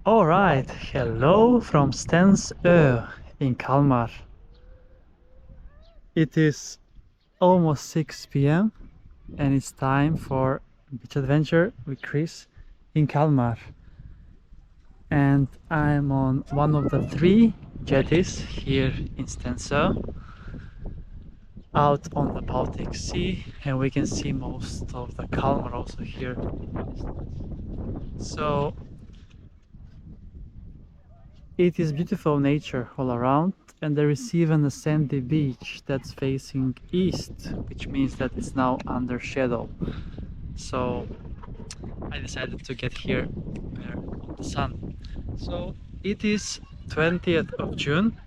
All right, hello from Stensö in Kalmar. It is almost 6 p.m. and it's time for beach adventure with Chris in Kalmar. And I'm on one of the 3 jetties here in Stensö, out on the Baltic Sea, and we can see most of the Kalmar also here. So it is beautiful nature all around, and there is even a sandy beach that's facing east, which means that it's now under shadow. So I decided to get here on the sun. So it is 20th of June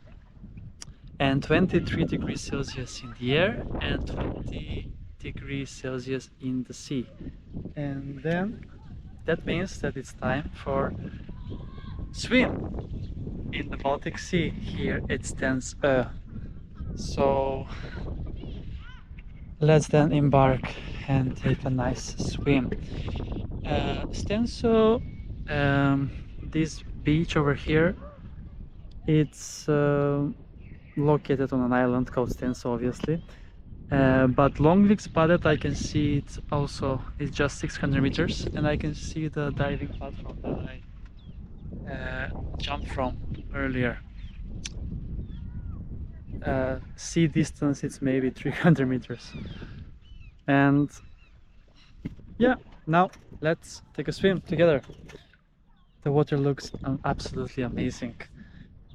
and 23 degrees Celsius in the air and 20 degrees Celsius in the sea. And then that means that it's time for swim in the Baltic Sea here at Stensö. So let's then embark and take a nice swim. Stensö, this beach over here, it's located on an island called Stensö, obviously. But Longvik spotted, I can see it also, it's just 600 meters, and I can see the diving platform that I jumped from earlier. Sea distance, it's maybe 300 meters. And yeah, now let's take a swim together. The water looks absolutely amazing.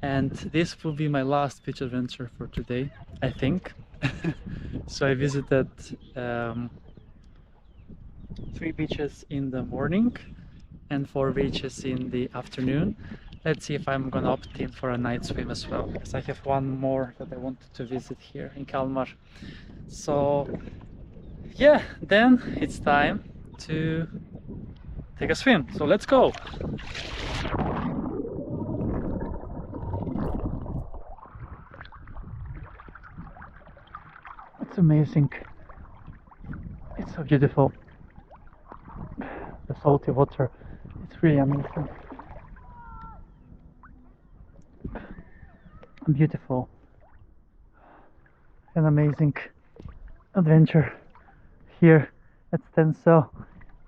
And this will be my last beach adventure for today, I think. So I visited 3 beaches in the morning and 4 beaches in the afternoon. Let's see if I'm gonna opt in for a night swim as well, because I have one more that I wanted to visit here in Kalmar. So yeah, then it's time to take a swim. So let's go. It's amazing. It's so beautiful. The salty water, it's really amazing. Beautiful. An amazing adventure here at Stensö,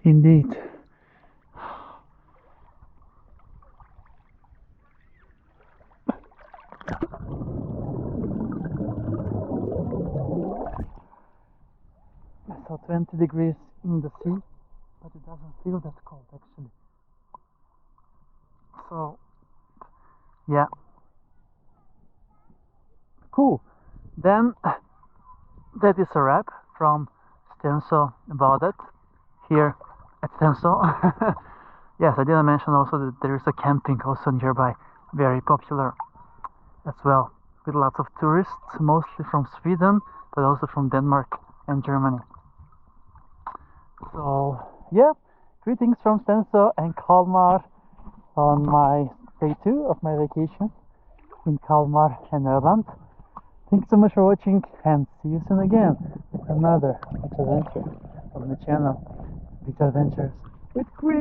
indeed. I saw 20 degrees in the sea, but it doesn't feel that cold actually. So, yeah. Cool. Then that is a wrap from Stensö about it here at Stensö. Yes, I didn't mention also that there is a camping also nearby, very popular as well, with lots of tourists, mostly from Sweden, but also from Denmark and Germany. So yeah, greetings from Stensö and Kalmar on my day 2 of my vacation in Kalmar and Öland. Thanks so much for watching, and see you soon again with another beach adventure on the channel, Beach Adventures with Chris.